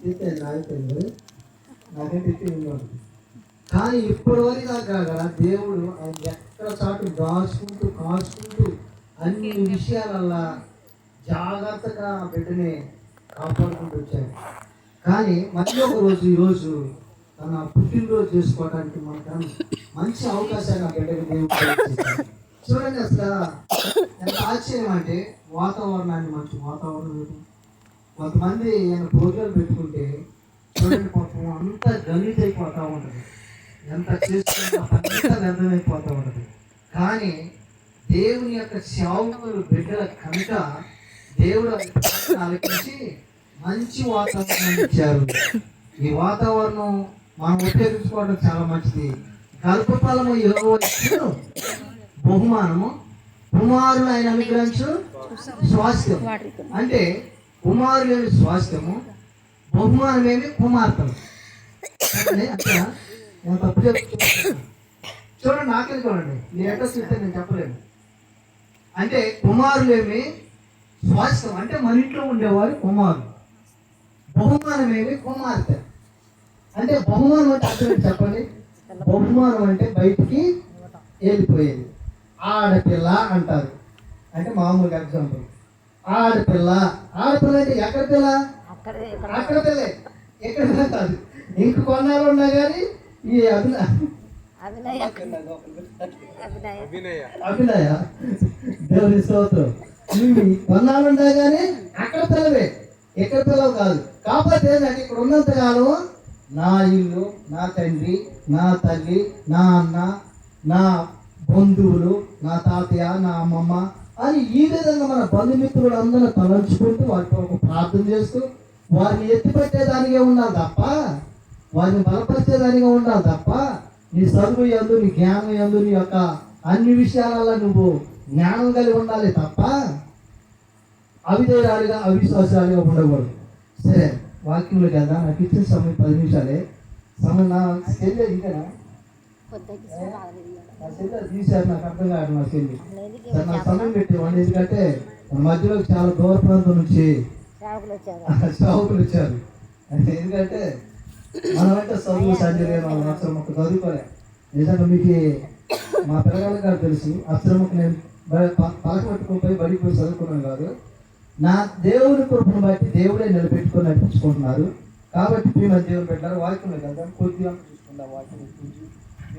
అయిపోయింది నాకంటే ఎక్కువ. కానీ ఇప్పటి వరకు దాకా దేవుడు ఆయన ఎక్కడ చాటు దాచుకుంటూ కాచుకుంటూ అన్ని విషయాలల్లా జాగ్రత్తగా బిడ్డని కాపాడుకుంటూ వచ్చాడు. కానీ మళ్ళీ ఒక రోజు ఈరోజు తన పుట్టినరోజు చేసుకోవడానికి మనకు మంచి అవకాశాన్ని ఆ బిడ్డకి దేవుడు చూడండి. అసలు ఎంత ఆశ్చర్యం అంటే వాతావరణాన్ని, మంచి వాతావరణం. కొంతమంది ఆయన భోజనాలు పెట్టుకుంటే చూడండి పాపం అంతా గలీజ్ అయిపోతూ ఉంటుంది, ఎంత చేస్తున్నా అంతా వ్యర్థమైపోతూ ఉంటుంది. కానీ దేవుని యొక్క సేవకులు బిడ్డల కనుక దేవుడు ఆలోచించి మంచి వాతావరణం ఇచ్చారు. ఈ వాతావరణం మనం ఉపయోగించుకోవడం చాలా మంచిది. గర్భఫలము 20 బహుమానము, కుమారులు ఆయన అనుగ్రహించు స్వాస్థ్యం. అంటే కుమారులేమి స్వాస్థ్యము, బహుమానమేమి కుమార్తెలు. అట్లా నేను తప్పు చెప్తున్నాను చూడండి, నాకే చూడండి, నేను ఎట్లా చూస్తే నేను చెప్పలేను. అంటే కుమారులేమి స్వాస్థ్యం అంటే మన ఇంట్లో ఉండేవారు కుమారులు, బహుమానమేమి కుమార్తె. అంటే బహుమానం అంటే అర్థం చెప్పండి. బహుమానం అంటే బయటికి వెళ్ళిపోయేది. ఆడపిల్ల అంటారు, అంటే మామూలుగా ఎగ్జాంపుల్ ఆడపిల్ల. ఆడపిల్ల అంటే ఎక్కడ పిల్ల? అక్కడ పిల్లే, ఎక్కడ పిల్ల కాదు. ఇంక కొన్నాళ్ళు ఉన్నా కానీ ఈ అభినయ దేవుని స్తోత్రం. కొన్నాళ్ళు ఉన్నా కానీ అక్కడ పిల్లవే, ఎక్కడ పిల్లవు కాదు. కాకపోతే ఏంటంటే ఇక్కడ ఉన్నంతకాలం నా ఇల్లు, నా తండ్రి, నా తల్లి, నా అన్న, నా బంధువులు, నా తాతయ్య, నా అమ్మమ్మ అని ఈ విధంగా మన బంధుమిత్రులు అందరూ తలంచుకుంటూ వారికి ఒక ప్రార్థన చేస్తూ వారిని ఎత్తిపెట్టేదానికే ఉండాలి తప్ప, వారిని బలపరిచేదానిగా ఉండాలి తప్ప, నీ చదువు యందు, నీ జ్ఞానం యందు, నీ యొక్క అన్ని విషయాలలో నువ్వు జ్ఞానం కలిగి ఉండాలి తప్ప అవిధేయురాలుగా అవిశ్వాసాలుగా ఉండకూడదు. సరే, వాక్యంలో కదా నాకు ఇచ్చిన సమయం 10 నిమిషాలే సమయం. నా చెల్లె ఇంకా నా చెల్లె తీశారు, నాకు అర్థం కాదు. నా చెల్లి నా సమయం పెట్టేవాడిని, ఎందుకంటే మధ్యలో చాలా దూర ప్రాంతం నుంచి సేవకులు వచ్చారు. ఎందుకంటే మనమంటే చదువు సంజయ్ అక్షరముఖ చదువుకోలే. నిజంగా మీకు మా పిల్లగాళ్ళ గారు తెలుసు, అక్షరముఖ నేను పలకబెట్టుకుని బడికి పోయి చదువుకున్నాను కాదు. నా దేవుని కృపను బట్టి దేవుడే నిలబెట్టుకొని నడిపించుకుంటున్నారు. కాబట్టి మేము దేవుని పెట్టారు. వాక్యం కదా కొద్దిగా చూసుకుంటాం, వాక్యం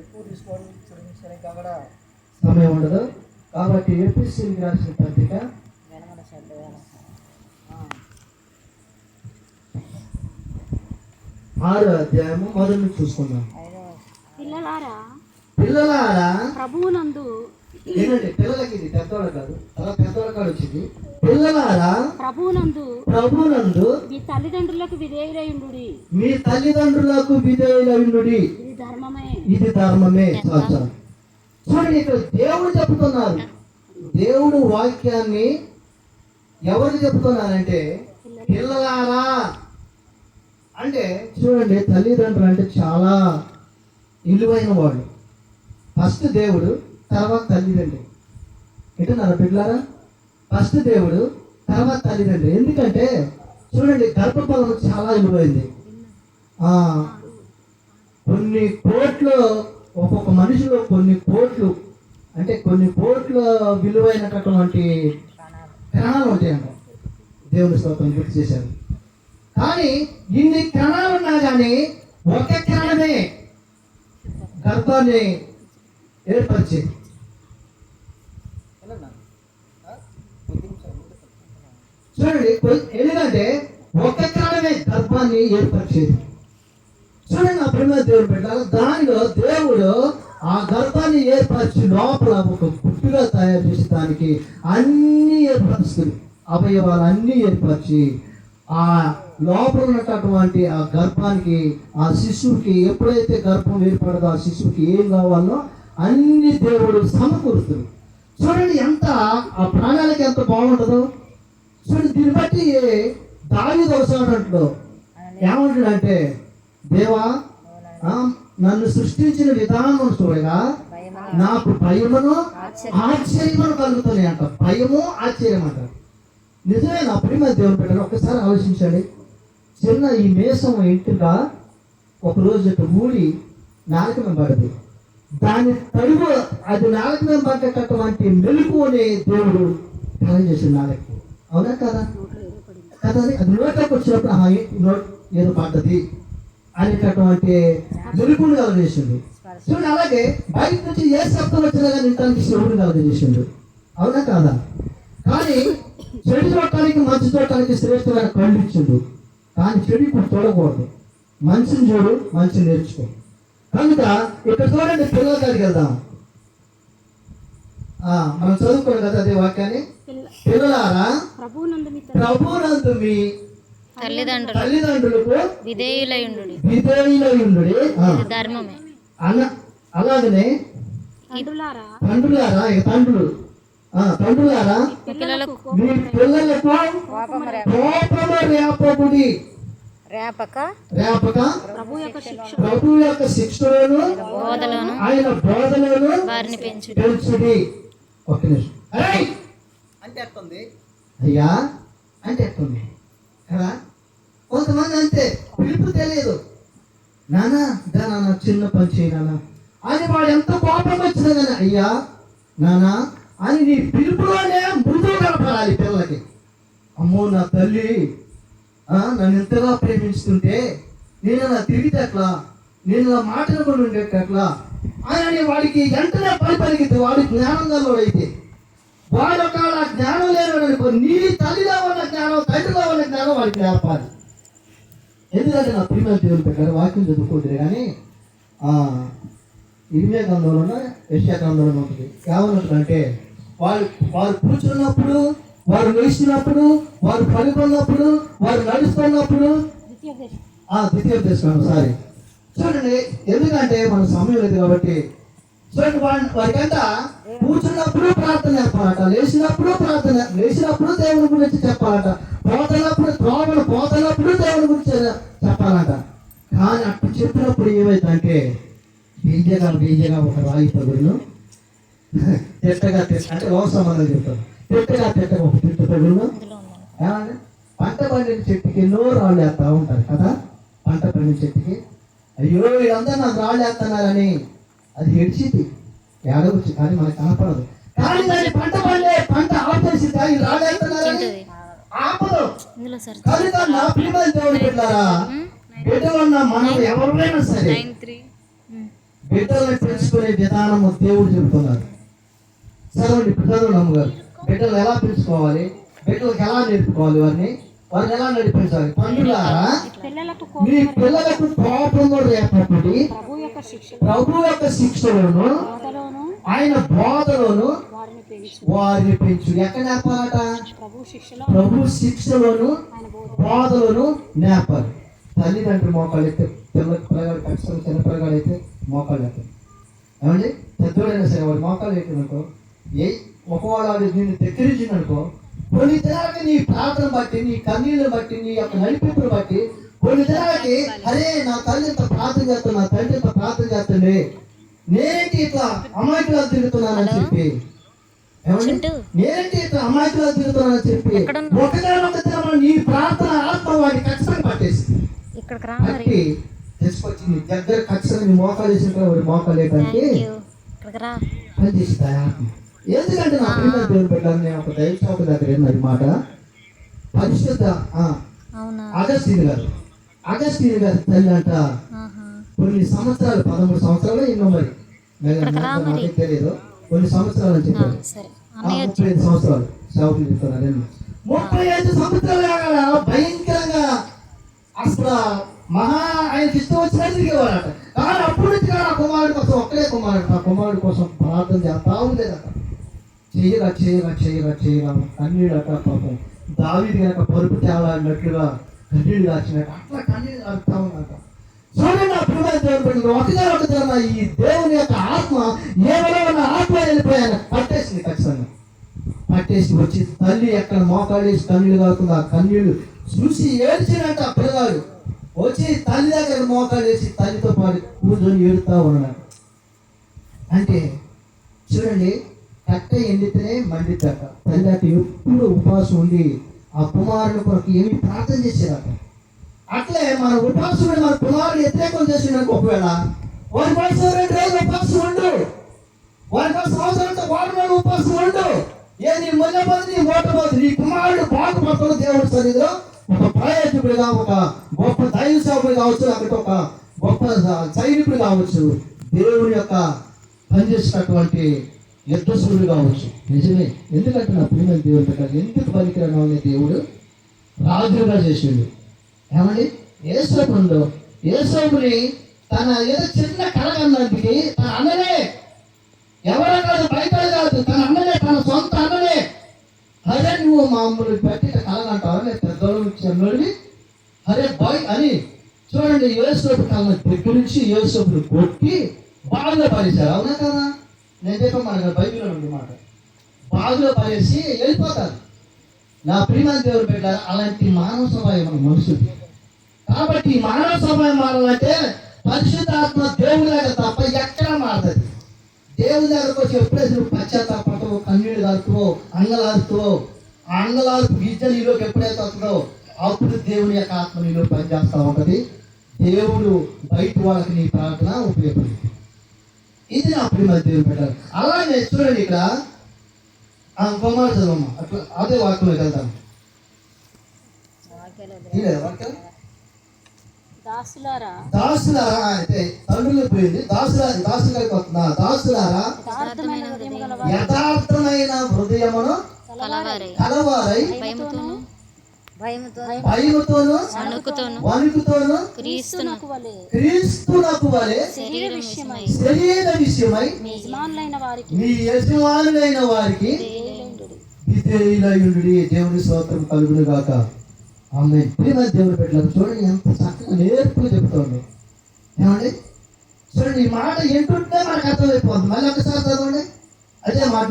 ఎక్కువ తీసుకోవడానికి అక్కడ సమయం ఉండదు. కాబట్టి ఎపిసిఎల్కి రాసిన పత్రిక 6వ అధ్యాయము మొదటి నుంచి చూసుకుందాం. పిల్లలారా ప్రభువునందు, ఏంటంటే పిల్లలకి ఇది పెద్దవాళ్ళ కాదు, అలా పెద్దవాళ్ళ కాదు వచ్చింది. పిల్లలారా ప్రభువునందు మీ తల్లిదండ్రులకు విధేయులైయుండుడి, మీ తల్లిదండ్రులకు విధేయులైయుండుడి, ఇది ధర్మమే. చూడండి, ఇక్కడ దేవుడు చెప్తున్నారు. దేవుడు వాక్యాన్ని ఎవరు చెప్తున్నారంటే పిల్లలారా. అంటే చూడండి, తల్లిదండ్రులు అంటే చాలా విలువైన వాళ్ళు. ఫస్ట్ దేవుడు, తర్వాత తల్లిదండ్రులు. ఏంటన్నారా బిడ్డలారా? ఫస్ట్ దేవుడు, తర్వాత తల్లిదండ్రులు. ఎందుకంటే చూడండి, గర్భఫలం చాలా విలువైంది. కొన్ని కోట్లు, ఒక్కొక్క మనిషిలో కొన్ని కోట్లు, అంటే కొన్ని కోట్ల విలువైనటువంటి కణాలు ఉంటాయంట. దేవుని స్తోత్రం గుర్తు చేశారు. కానీ ఇన్ని కణాలు ఉన్నా కానీ ఒక కణమే గర్భాన్ని ఏర్పరిచేది. చూడండి, ఎందుకంటే ఒక కణమే గర్భాన్ని ఏర్పరిచేది. చూడండి, నా ప్రేమ దేవుడు పెట్టాలి. దానిలో దేవుడు ఆ గర్భాన్ని ఏర్పరిచి లోపల ఒక పుట్టుగా తయారు చేసి దానికి అన్ని ఏర్పరుస్తుంది, అవయవాలు అన్నీ ఏర్పరిచి ఆ లోపల ఉన్నటువంటి ఆ గర్భానికి, ఆ శిశువుకి ఎప్పుడైతే గర్భం ఏర్పడదో ఆ శిశువుకి ఏం కావాలో అన్ని దేవుడు సమకూరుస్తుంది. చూడండి, ఎంత ఆ ప్రాణాలకి ఎంత బాగుంటుందో చూడండి. దీన్ని బట్టి దావీదు ఒకసారి ఏమంటాడంటే, దేవా నన్ను సృష్టించిన విధానం చూడగా నాకు భయమును ఆశ్చర్యమును కలుగుతున్నాయి అంట. భయము ఆశ్చర్యం అంటారు. నిజమే నా ప్రేమ దేవుని పెట్టారు. ఒక్కసారి ఆలోచించండి. చిన్న ఈ మేసం ఇంటిగా ఒకరోజు ఊడి నాలుక మీద పడదు. దాని తడుగు అది నాలుక మీద పడ్డటువంటి మెలుకునే దేవుడు కలగ చేసిన నాలుగు. అవునా కదా? కదా, అది నోట్లోకి వచ్చినప్పుడు ఏదో పడ్డది అనేటటువంటి మెలుకుని కలగజేసిండు. చూడండి, అలాగే బయట నుంచి ఏ శబ్దం వచ్చినా కానీ ఇంటానికి శివుడు కలగజేసిండు. అవునా కాదా? కానీ చెడు చూడటానికి మంచి చూడటానికి శ్రేష్టమైన కళ్ళు ఇచ్చిండు. కానీ చెడు ఇప్పుడు చూడకూడదు, మంచిని చూడు, మంచిని నేర్చుకో. కనుక ఇక్కడ చూడండి, పిల్లల దగ్గరికి వెళ్దాం. మనం చదువుకోండి కదా అదే వాక్యాన్ని. పిల్లలారా, ప్రభునందు మీ తల్లిదండ్రులకు విధేయులయుండుడి. ధర్మమే. అలాగనే తండ్రులారా, ఇక తండ్రులారా మీ పిల్లలకు కోపము రేపక ప్రభు యొక్క శిక్షలను ఆయన బోధలను పెంచుడి. ఒక్క నిమిషం. అంటే ఎట్టుంది అయ్యా, అంటే ఎట్టుంది కదా? కొంతమంది అంతే, పిలుపు తెలియదు. నానా నాన్న చిన్న పని చేయి నాన్న అని వాడు ఎంత కోపం వచ్చినా కానీ అయ్యా నానా అని నీ పిలుపులోనే ముందు కలపాలి పిల్లలకి. అమ్మో నా తల్లి నన్ను ఎంతగా ప్రేమిస్తుంటే నేను అలా తిరిగితే ఎట్లా, నేను అలా మాట్లాడుకుని ఉండేట ఎట్లా అని వాడికి వెంటనే పలికితే వాడి జ్ఞానంలో అయితే వాడు ఒకవేళ జ్ఞానం లేనుకో నీ తల్లిలో ఉన్న జ్ఞానం, తండ్రిలో ఉన్న జ్ఞానం వాడికి నేర్పాలి. ఎందుకంటే నా ప్రియమైన దేవుడు పెట్టారు, వాక్యం చదువుకుంటుంది. కానీ ఇరిమియా గ్రంథంలోనూ యెషయా గ్రంథంలోనూ ఉంటుంది. ఏమన్నట్లంటే వారు కూర్చున్నప్పుడు, వారు లేచినప్పుడు, వారు పడుకున్నప్పుడు, వారు నడుస్తున్నప్పుడు ద్వితీయోపదేశం సారీ చూడండి. ఎందుకంటే మన సమయం లేదు కాబట్టి చూడండి, వారికంట కూర్చున్నప్పుడు ప్రార్థన చెప్పాలట, లేచినప్పుడు దేవుని గురించి చెప్పాలట, పోతున్నప్పుడు దేవుని గురించి చెప్పాలట. కానీ అప్పుడు చెప్పినప్పుడు ఏమైందంటే బీజగా ఒక రాయి పగుడును తిట్టగా అంటే వ్యవసాయం చెప్తారు, తిట్టగా ఒక తిట్ట పగుడును. ఏమంటే పంట పండిన చెట్టుకి ఎన్నో రాళ్ళు వేస్తా ఉంటారు కదా. పంట పండిన చెట్టుకి అయ్యో వీళ్ళందరూ నాకు రాళ్ళు వేస్తున్నారని అది ఎడిచింది ఏడవచ్చు, కానీ మనకు కనపడదు. కానీ దాన్ని పంట ఆపేసి రాళ్ళు వేస్తున్నారని ఆపదు. కనుక నా ప్రియమైన దేవుడు బిడ్డలారా, బిడ్డలున్న మనం ఎవరైనా సరే బిడ్డలను పెంచుకునే విధానము దేవుడు చెబుతున్నారు. చదవండి, ఇప్పుడు చదవండి అమ్మగారు. బిడ్డలు ఎలా పెంచుకోవాలి, బిడ్డలకు ఎలా నేర్పుకోవాలి, వారిని ఎలా నడిపించాలి. తండ్రులారా మీ పిల్లలకు కోపము రేపటి ప్రభు యొక్క శిక్షలను ఆయన బోధలోను వారిని పెంచు. ఎక్కడ నేర్పాలట? ప్రభు శిక్షలోను బోధలోను నేర్పాలి. తల్లిదండ్రులు మోకాళ్ళు అయితే పిల్లగాడు ఖచ్చితంగా చిన్న పిల్లగాడు అయితే మోకాళ్ళు ఎత్తారు. ఏమండి, పెద్దోడైనా సరే వాడు మోకాళ్ళు ఎత్తిననుకో, ఒకవేళ వాడు నిన్ను దగ్గరించిందనుకో, కొన్ని దినాలకి నీ ప్రార్థన బట్టి, నీ కన్నీళ్ళని బట్టి, నీ యొక్క నడిపింపుని బట్టి కొన్ని దినాలకి అరే నా తల్లి ఇంత ప్రార్థన చేస్తాను, నా తండ్రి ఇంత ప్రార్థన చేస్తుంది, నేనేంటి ఇట్లా అమాయకులా తిరుగుతున్నానని చెప్పి, నేనేంటి ఇట్లా అమాయకులా తిరుగుతున్నానని చెప్పి ఒకదాని నీ ప్రార్థన ఆత్మ వాడిని ఖచ్చితంగా పట్టేసింది. పట్టి తీసుకొచ్చి నీ దగ్గర ఖచ్చితంగా నీ మోకాలు వేసిన వాడి మోకాలు వేయడానికి పనిచేస్తుంది ఆత్మ. ఎందుకంటే నా ప్రియమైన దేవుడు పెట్టాలని నేను ఒక దైవసేవకు దగ్గర ఏమన్నది మాట, పరిశుద్ధ అగస్టీన్ గారి తల్లి అంట కొన్ని సంవత్సరాలు 13 సంవత్సరాలు ఎన్నో మరి నాకే తెలియదు, కొన్ని సంవత్సరాలు అని చెప్పారు. 35 సంవత్సరాలు సేవకులు చెప్తున్నారు. 35 సంవత్సరాలు భయంకరంగా అసలు ఆయనకి ఇష్టం వచ్చినట్టు తిరిగేవారట. కానీ అప్పుడు నుంచి కానీ ఆ కుమారుడి కోసం ఒక్కడే కుమారుడు, ఆ కుమారుడి కోసం ప్రార్థన చేస్తా ఉండేదట. చేయగా కన్నీడట. పాపం దావీదు కనుక పరుపు తేవాలన్నట్లుగా కన్నీళ్ళు కాచినట్టు అట్లా కన్నీళ్ళు కారుతా ఉన్నట. చూడండి నా ప్రియమైన దేవుడు, ఒకదాన ఈ దేవుని యొక్క ఆత్మ ఏమైనా ఉన్న ఆత్మ వెళ్ళిపోయాను పట్టేసింది. ఖచ్చితంగా పట్టేసి వచ్చి తల్లి ఎక్కడ మోకాళ్ళు వేసి కన్నీళ్ళు కాకుండా ఆ కన్నీళ్ళు చూసి ఏడ్చినట్టు ఆ పిల్లగాడు వచ్చి తల్లి దగ్గర మోకాళ్ళు వేసి తల్లితో పాటు కూర్చొని ఏడుతా ఉన్నాడు. అంటే చూడండి, కట్ట ఎండితేనే మండితట. తల్లి అటు ఎప్పుడు ఉపవాసం ఉండి ఆ కుమారుని కొరకు ఏమి ప్రార్థన చేసేదట. అట్లే మన ఉపాసం మన కుమారుడు వ్యతిరేకం చేసినాక ఒకవేళ వారి కోసం 2 రోజులు ఉపాసం ఉండు, వారి కోసం అవసరంతో వాడు ఉపాసం ఉండు. ఏది మొదలపోదు నీ ఓటపోదు, నీ కుమారుడు బాగుపడతాడు దేవుడి సన్నిధిలో ఒక ప్రయోజకుడిగా, ఒక గొప్ప దైవ సేవకుడు కావచ్చు, అక్కడ ఒక గొప్ప సైనికుడు కావచ్చు, దేవుడి యొక్క పనిచేసినటువంటి యుద్ధశూరుడు కావచ్చు. నిజమే. ఎందుకంటే నా ప్రియమైన దేవుడు పెట్టారు, ఎందుకు పనికిరాను అనే దేవుడు రాజుగా చేసిండు. ఏమండి, యేసోపుని తన ఏదో చిన్న కలగన్నందుకు తన అన్ననే, ఎవరో కాదు, బయట కాదు, తన అన్ననే, తన సొంత అన్ననే, అరే నువ్వు మామూలు పెట్టి కలగంటావు నేను పెద్దోళ్ళు చిన్నోడివి, అరే బాయ్ అని. చూడండి, యేసోపు కళ్ళ దగ్గర నుంచి యేసోపుని కొట్టి బావిలో పడేశారు. అవునా కదా? నేను చెప్పాను మన బైబిల్లో ఉంది మాట. బావిలో పడేసి వెళ్ళిపోతారు. నా ప్రియమైన దేవుడు పెట్టారు, అలాంటి మానవ స్వభావం మన మనుషులు. కాబట్టి మానవ స్వభావం మారాలంటే పరిశుద్ధాత్మ దేవుడి దగ్గర తప్ప ఎక్కడ మారదు. దేవుడి దగ్గరకు వచ్చి ఎప్పుడైతే నువ్వు పశ్చాత్తాపడతావో, కన్నీళ్ళు కారుతావో, అంగలారుతావో, ఆ అంగలార్పు గిజ్జ నీలోకి ఎప్పుడైతే వస్తుందో అప్పుడు దేవుని యొక్క ఆత్మ నీలో పనిచేస్తూ ఉంటుంది. దేవుడు బయట వాళ్ళకి నీ ప్రార్థన ఉపయోగపడుతుంది. ఇది నా ప్రియమైన దేవుడు పెట్టారు. అలాగే చూడండి, ఇక్కడ కుమారు చదవమ్మ, అట్లా అదే వాక్యంలోకి వెళ్తాను. దాసులారా అంటే తండ్రులు పోయింది, దాసులకి వస్తున్నా. దాసులారా యథార్థమైన హృదయమును కలవారై భయముతోను వణుకుతోను క్రీస్తునకు వలె శరీర విషయమై మీ యజమానులైన వారికి విధేయులయుండుడి. దేవుని స్తోత్రం కలుగును గాక. ఆమె ప్రియమైన దేవుని పెట్టారు. చూడండి ఎంత చక్కగా నేర్పుగా చెప్తాడు. ఏమండి, చూడండి ఈ మాట ఏంటుంటే మనకు అర్థమైపోతుంది. మళ్ళీ ఒకసారి చదవండి అదే మాట.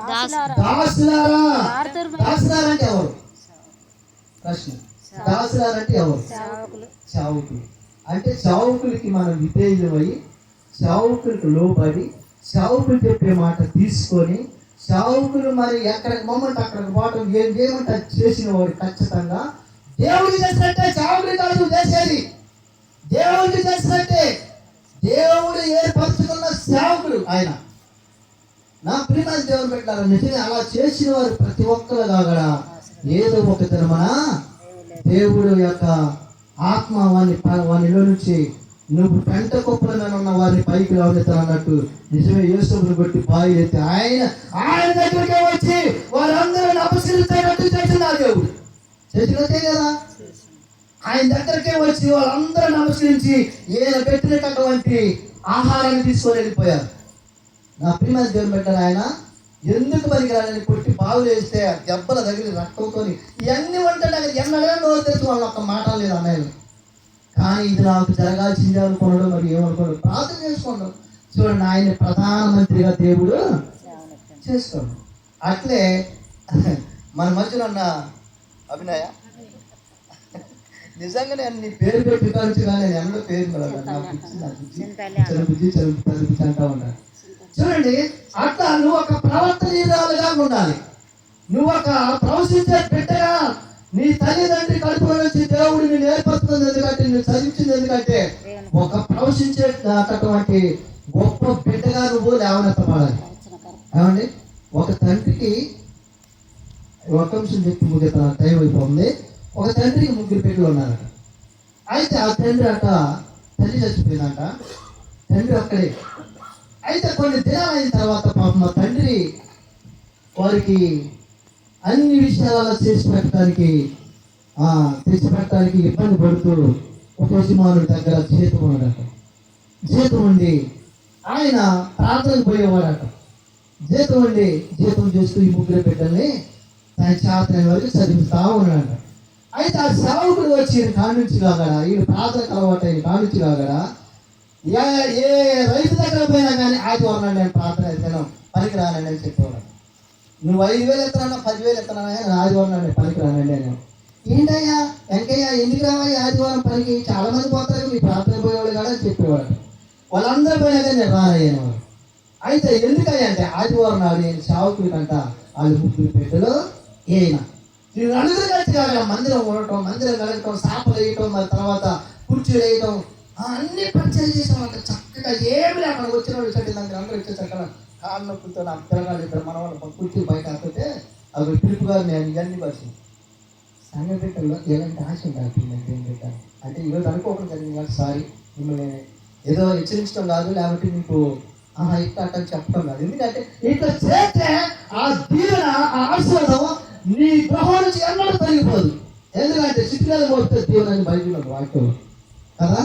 దాసులారా అంటే ఎవరు? ప్రశ్న. దాసులారంటే ఎవరు? చావుకులు. అంటే చావుకులకి మనం విధేయులమై, చావుకులకు లోబడి, చావుకులు చెప్పే మాట తీసుకొని, చావుకులు మరి ఎక్కడికి మమ్మల్ని అక్కడికి పోవటం ఏమంటే చేసిన వాడు ఖచ్చితంగా దేవుడికి చేసినట్టే. చావుకులు కాదు చేసేది, దేవుడికి చేసినట్టే. దేవుడు ఏర్పరచుకున్న సేవకుడు ఆయన. నా ప్రియమైన దేవుడు పెట్టారు. నిజంగా అలా చేసిన వారు ప్రతి ఒక్కరు కాగడా ఏదో ఒక దినమన దేవుడు యొక్క ఆత్మ వానిలో నుంచి నువ్వు పెంట కుప్పల ఉన్న వారిని పైకి రావడతాను అన్నట్టు నిజమే. యేసుని కొట్టి బాయి అయితే ఆయన దగ్గరికే వచ్చి వారందరూ నమస్కరిస్తున్నట్టు చేస్తున్నారు. దేవుడు చేసినట్టే కదా. ఆయన దగ్గరికే వచ్చి వాళ్ళందరూ నమస్కరించి ఈయన పెట్టినటువంటి ఆహారాన్ని తీసుకొని వెళ్ళిపోయారు. నా ప్రియమైన దేవుని పెట్టారు. ఆయన ఎందుకు పనికిరాలని కొట్టి బావులు వేస్తే దెబ్బల దగ్గర రక్తంతో ఇవన్నీ ఉంటాడు. అక్కడ ఎన్నడైనా నోరు తెచ్చి వాళ్ళు ఒక్క మాట లేదు అన్నయ్యలు. కానీ ఇది నాకు జరగాల్సిందే అనుకున్నాడు. మరి ఏమనుకోడు, ప్రార్థన చేసుకోండు. చూడండి, ఆయన ప్రధానమంత్రిగా దేవుడు చేసుకోండు. అట్లే మన మధ్యలో ఉన్న అభినయ నిజంగా నేను నీ పేరు పెట్టి కాల్చుగా నేను ఎన్నో పేరు బుద్ధి అంటా ఉన్నాను. చూడండి, అట్లా నువ్వు ఒక ప్రవర్తనీయురాలుగా ఉండాలి. నువ్వు ఒక ప్రవశించే బిడ్డగా నీ తల్లిదండ్రి కడుపులో నుంచి దేవుడు నేను ఏర్పడుతుంది. ఎందుకంటే నువ్వు చదివించింది ఎందుకంటే ఒక ప్రవశించేటటువంటి గొప్ప బిడ్డగా నువ్వు లేవనెత్తపడాలి. ఏమండి, ఒక తండ్రికి ఒక అంశం చెప్పి ముగిత టైం అయిపోతుంది. ఒక తండ్రికి 3 బిడ్డలు ఉన్నారట. అయితే ఆ తండ్రి అట తల్లి చచ్చిపోయిందంట. తండ్రి ఒక్కడే. అయితే కొన్ని దినాలు అయిన తర్వాత పాపం మా తండ్రి వారికి అన్ని విషయాలలో తెచ్చిపెట్టడానికి ఇబ్బంది పడుతూ ఒక యజమానుడి దగ్గర జీతం ఉన్నాడట. జీతం ఉండి ఆయన ప్రార్థనకు పోయేవాడట. జీతం చేస్తూ ఈ 3 బిడ్డల్ని తన చేతనైన వరకు చదివిస్తా ఉన్నాడట. అయితే ఆ సేవకుడు వచ్చి కానుంచి కాగడా, ఈ ప్రార్థనకు అలవాటు అయిన కానుంచి కాగడా, ఏ రైతు దగ్గర పోయినా కానీ ఆదివారం నేను ప్రార్థన అయితే పనికి రానండి అని చెప్పేవాడు. నువ్వు 5,000 ఎత్తనా 10,000 ఎత్తనా ఆదివారం నేను పనికి రానండి అని. ఏంటయ్యా వెంకయ్య ఎందుకు రావాలి ఆదివారం పనికి? చాలా మంది పోతారు, మీ ప్రార్థన పోయేవాళ్ళు కూడా అని చెప్పేవాడు. వాళ్ళందరూ పోయినా కానీ నేను రానయ్యాను వాడు. అయితే ఎందుకయ్యా అంటే ఆదివారం నాడు నేను సేవకుడి కంట వాళ్ళు 3 బిడ్డలు ఈయన నలుగురు పద్ధతిగా మందిరం ఉండటం, మందిరం కలగటం, సాపలు వేయటం, మరి తర్వాత కుర్చీలు వేయటం, అన్ని పరిచయం చేసామంటే చక్కగా ఏమి లే. మనకు వచ్చిన వాళ్ళు చెట్టు దానికి అందరూ వచ్చే చక్కగా కాళ్ళు నొప్పులతో నాకు పిల్లగాళ్ళు ఇద్దరు మన వాళ్ళు కుర్చీ బయట ఆపితే అవి పిలుపుగా నేను ఇవన్నీ పరిచయం సంఘ బిడ్డల్లో ఎలాంటి ఆశ ఉండాలి అంటే ఈరోజు అనుకోకుండా జరిగింది కాదు. సారీ, మిమ్మల్ని ఏదో హెచ్చరించడం కాదు, లేకపోతే మీకు ఇట్లా అట్లా చెప్పడం కాదు. ఎందుకంటే ఇట్లా చేస్తే ఆ దీవెన, ఆ ఆశీర్వాదం నీ గృహం నుంచి ఎన్నడూ తొలగిపోదు. ఎందుకంటే చిటికలు మోస్తే దీవెన బయట వాక్యం కదా.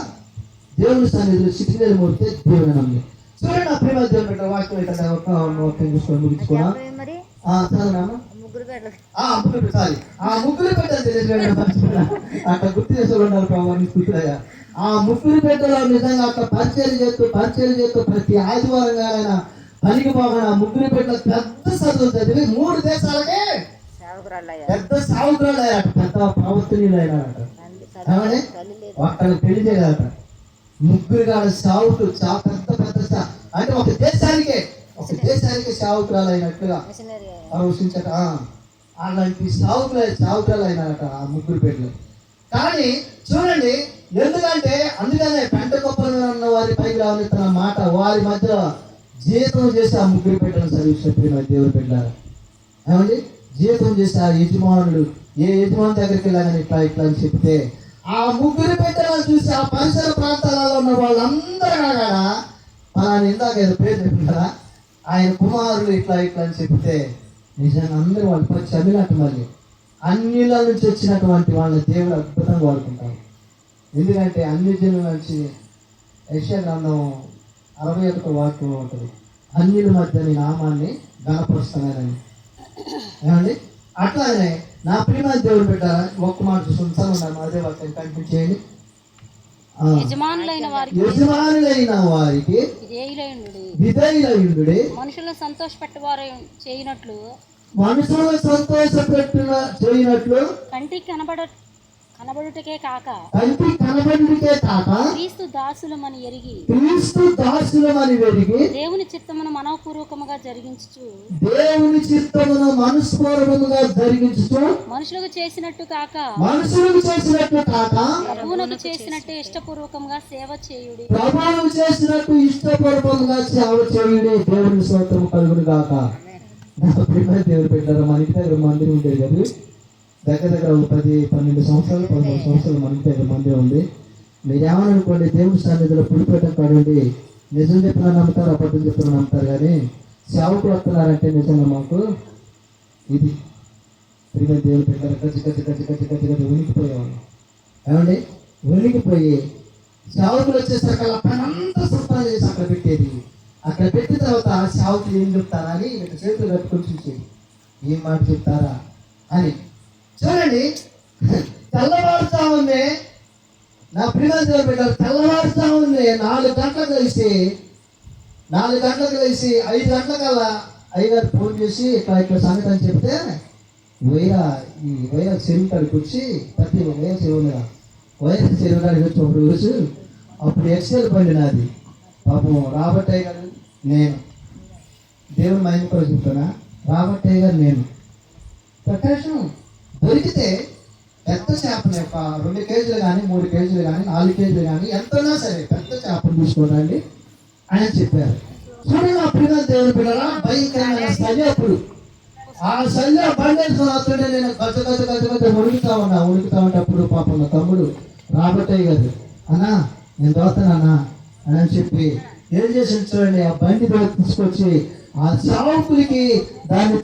దేవుని సన్నిధిలో చిటికలు మోస్తే దీవెన నమ్మి చూడండి. నా ప్రేమ దేవుని పెట్ట వాక్యం ఇక్కడ చూసుకొని ముగించుకున్నా. ముగ్గురు పెట్టాలి అట్లా గుర్తు చేసుకోవాలి. ఆ ముగ్గురు పెట్టలో నిజంగా అట్లా పరిచయం చేస్తూ ప్రతి ఆదివారం ఆయన పనికి పోకుండా ఆ ముగ్గురు పెట్టలో పెద్ద చదువులు చదివి 3 దేశాలకే పెద్ద సావుకురాలు అయ్యాట, పెద్ద ప్రవర్తనీయులు అయినారట. ఏమని అక్కడ పెళ్లి చేయాలట. ముగ్గురు కాదు సావుకు పెద్ద అంటే ఒక దేశానికే సావుకురాలు అయినట్టుగా ఆలోచించట. అలాంటి సావుకురాలు అయినారట ఆ ముగ్గురు పెట్టలు. కానీ చూడండి, ఎందుకంటే అందుకనే పెంట గొప్పలు ఉన్న వారి పైకి రావనిస్తున్న మాట వారి మధ్య జీతం చేసి ఆ ముగ్గురు పెట్టలను చదివించిన దేవుడు పెట్టారు. ఏమండి, జీతం చేసి ఆ యజమానుడు ఏ యజమాని దగ్గరికి వెళ్ళాలని ఇట్లా అని చెప్తే ఆ ముగ్గురు పెట్టలను చూసి ఆ పరిసర ప్రాంతాలలో ఉన్న వాళ్ళందరూ కాగా ఆయన ఇందాక ఏదో పేరు చెప్తున్నారా, ఆయన కుమారులు ఇట్లా అని చెప్తే నిజంగా అందరూ వాళ్ళు పచ్చి అమ్మినట్టు మళ్ళీ అన్నిల నుంచి వచ్చినటువంటి వాళ్ళ దేవుడు అద్భుతంగా వాడుకుంటారు. ఎందుకంటే అన్ని జనుల నుంచి యెషయా గ్రంథం 61 వాక్యం ఉంటుంది, అన్యుల మధ్య నీ నామాన్ని గణపరుస్తున్నానని. ఏమండి, అట్లానే నా ప్రియమ దేవుడు పెట్టారా ఒక్క మాట చూసుకుంటాను. అదే వాక్యం కనిపించేయండి. యజమానులైన వారికి విధేయులయుండుడి, మనుషులను సంతోషపెట్టువారు చేయనట్లు కంటికి కనబడుటకే కాక క్రీస్తు దాసులమని ఎరిగి దేవుని చిత్తమును మనఃపూర్వకముగా జరిగించుచు మనుషులకు చేసినట్టు కాక ప్రభువునకు చేసినట్టు ఇష్టపూర్వకంగా సేవ చేయుడి. దేవుని స్తోత్రము కలుగును గాక. దేవుడు పెట్టారు. మన ఇంటి దగ్గర మందిరం ఉండేది కదా, దగ్గర 10-12 సంవత్సరాలు 13 సంవత్సరాలు మన ఇంటి దగ్గర మందిరం ఉంది. మీరు ఏమనుకోండి, దేవుని సన్నిధిలో పులిపేటం కాడండి, నిజం చెప్పినా నమ్ముతారు, అబద్ధం చెప్పినా నమ్ముతారు. కానీ సేవకులు వస్తున్నారంటే నిజంగా మాకు ఇది ప్రియమైన దేవుడు పెట్టారు. కచ్చి ఉనికిపోయేవాళ్ళు. ఏమండి, ఉనికిపోయి సేవకులు వచ్చేసరికి అలా పనంతా శుభ్రం చేసి అక్కడ పెట్టేది. అక్కడ పెట్టిన తర్వాత సేవకులు ఏం చెప్తారా అని చేతులు కట్టుకొని చూసేది, ఏం మాట చెప్తారా అని. చూడండి, తెల్లవారుజామునే నా ప్రియమైన దేవుడు పెట్టారు. తెల్లవారుజామునే 4 గంటలకు కలిసి 5 గంటలకల్లా అయ్యగారు ఫోన్ చేసి ఇట్లా సంగతి అని చెప్తే ఈ వైరా చెరువు కాడికి వచ్చి ప్రతి వైరా చెరువు కాడికి వచ్చి ఒక రోజు అప్పుడు ఎక్సెల్ బండి నాది. పాపం రాబట్టయ్య గారు నేను దేవుని మైండ్ కూడా చెప్తున్నా. రాబట్టయ్య గారు నేను ప్రకాశం దొరికితే పెద్ద చేపని ఒక 2 కేజీలు కానీ 3 కేజీలు కానీ 4 కేజీలు కానీ ఎంతైనా సరే పెద్ద చేపను తీసుకోనండి అని చెప్పారు. చూడండి, నా ప్రియ దేవుని పిల్లరా, భయంకరమైన శల్యప్పుడు ఆ శల్య బండేసుకొని వస్తుంటే నేను గజ ఉడుకుతా ఉంటే అప్పుడు పాపం నా తమ్ముడు రాబట్టయ్య గారు, అన్నా నేను దోస్తానన్నా అని చెప్పి ఏం చేసి చూడండి, ఆ బండి తీసుకొచ్చి ఆ చావుకులకి దాన్ని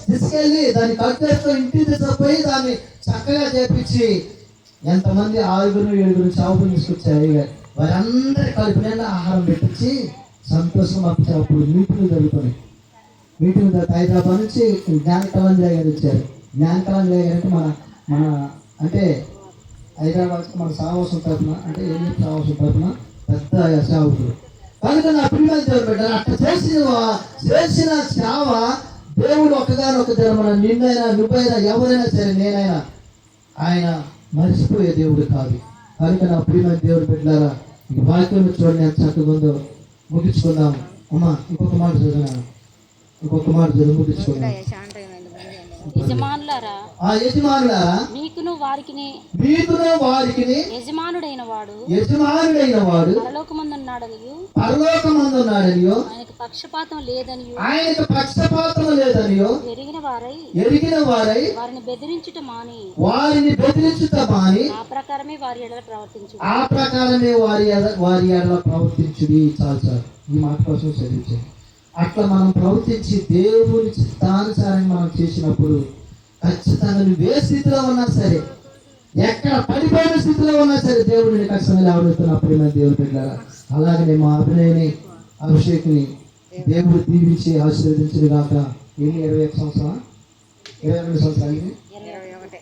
తీసుకెళ్ళి దాన్ని కట్టేస్తూ ఇంటికి తీసుకుపోయి దాన్ని చక్కగా చేపించి ఎంతమంది 6-7 చావుకులు తీసుకొచ్చారు. వారందరి కలిపిన ఆహారం పెట్టించి సంతోషం పంపించారు. అప్పుడు మీటింగ్ జరుగుతున్నాయి. మీటింగ్ హైదరాబాద్ నుంచి జ్ఞానకళంజయ గారు వచ్చారు. జ్ఞానకళంజయ గారు అంటే మన అంటే హైదరాబాద్కి మన సాహసం తరఫున అంటే ఏం సాహసం తరఫున పెద్ద సేవకులు. కనుక నా ప్రియమైన దేవుడు పెట్టారు. అట్లా చేసిన సేవ దేవుడు ఒకగానొక మన నిన్నైనా నువ్వైనా ఎవరైనా సరే నేనైనా ఆయన మర్చిపోయే దేవుడు కాదు. కనుక నా ప్రియమైన దేవుడు పెట్టారా, ఈ వాక్యం చూడండి ఎంత చక్కగా ఉందో. ముగించుకుందాం అమ్మా. ఇంకొక మాట చదువు ముగించుకుందాం. యజమానులారా ఆ యజమానులారా మీకును వారికిని యజమానుడైన వాడు పరలోకమందున్నాడనియు ఆయనకు పక్షపాతం లేదనియు ఎరిగిన వారై వారిని బెదిరించుట మాని ఆ ప్రకారమే వారి ఎడల ప్రవర్తించుడి. చాలు చాలు, ఈ మాట కోసం చదివించండి. అట్లా మనం ప్రవర్తించి దేవుని చిత్తానుసారంగా మనం చేసినప్పుడు ఖచ్చితంగా నువ్వు ఏ స్థితిలో ఉన్నా సరే, ఎక్కడ పడిపోయిన స్థితిలో ఉన్నా సరే, దేవుడిని ఖచ్చితంగా లేవనెత్తున్నప్పుడు దేవుడు పెట్టారా. అలాగనే మా అభినయని అభిషేక్ని దేవుడు దీవించి ఆశీర్వదించిన గాక. ఎన్ని 21 సంవత్సరాలు 22 సంవత్సరాలు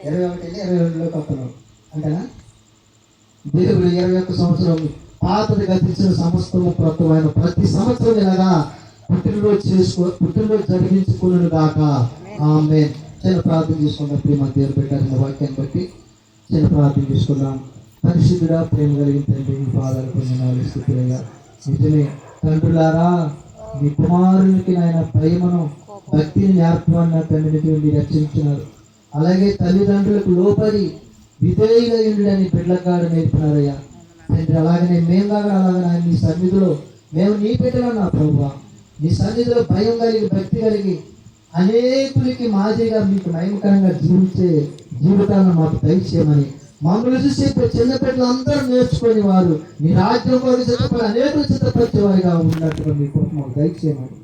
22లోకి వస్తున్నాం అంటేనా. దేవుడు 21 సంవత్సరం పాతది గతించిన సమస్తము క్రొత్తమైన ప్రతి సంవత్సరం ఇలాగా పుట్టినరోజు జరిగించుకున్నాను గాక. ఆమేన్. చిన్న ప్రార్థన చేసుకుందాం. ప్రేమ దేవుడు పెట్టారు వాక్యాన్ని బట్టి చిన్న ప్రార్థన చేసుకుందాం. పరిశుద్ధుడా, ప్రేమ కలిగిన తండ్రి, మీ పాదాలు పొందినాలు స్థితిగా నిజమే తండ్రులారా, మీ కుమారునికి నాయన ప్రేమను భక్తిని నేర్పమని నా తండ్రికి మీరు రక్షించినారు. అలాగే తల్లిదండ్రులకు లోపడి విధేయుగా ఉండని బిడ్డలకాడు నేర్పినారయ్యా తండ్రి. అలాగనే మేము కాగా అలాగనే నీ సన్నిధిలో మేము నీ బిడ్డలు నా ప్రభువా, నీ సన్నిధిలో భయం కలిగి భక్తి కలిగి అనేకులకి మాదిరిగా మీకు నయమకరంగా జీవించే జీవితాలను మాకు దయచేయమని, మమ్మల్ని చూసి చిన్న బిడ్డలు అందరూ నేర్చుకొని వారు మీ రాజ్యం కొరకు సిద్ధపడి అనేకులు సిద్ధపరిచేవారిగా ఉన్నట్టుగా మీ కోసం మాకు దయచేయమని,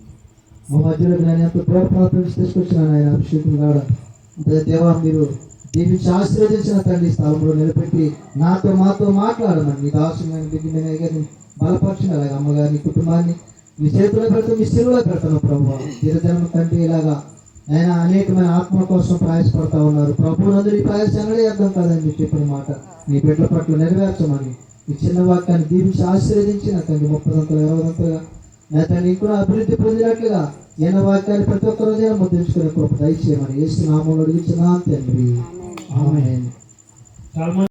మా మధ్యలో నేను ఎంతో ప్రేమ తీసుకొచ్చినాను ఆయన అభిషేకం కావడం. దేవా, మీరు దీనికి ఆశీర్వదించిన తండ్రి స్థలంలో నిలబెట్టి మాతో మాట్లాడమని మీ దాసుని బిడ్డని బలపరిచిన అలాగే అమ్మగారిని కుటుంబాన్ని మీ చేతిలో పెడతాం, మీ శిలువలో పెడతాను ప్రభు. దినదినం తండ్రి ఇలాగా ఆయన అనేకమైన ఆత్మ కోసం ప్రయాసపడతా ఉన్నారు ప్రభు. నందు ఈ ప్రయాసంగానే అర్థం కాదని మీరు చెప్పిన మాట మీ బిడ్డల పట్ల నెరవేర్చమని ఈ చిన్న వాక్యాన్ని దీవించి ఆశీర్వదించి నా తండ్రి 30 20 నా తండ్రి ఇంకా అభివృద్ధి పొందినట్లుగా ఎన్న వాక్యాన్ని ప్రతి ఒక్క రోజైనా ముద్రించుకునే కృప దయచేయమని యేసు నామములో అడుగుచున్నాను తండ్రి. ఆమేన్.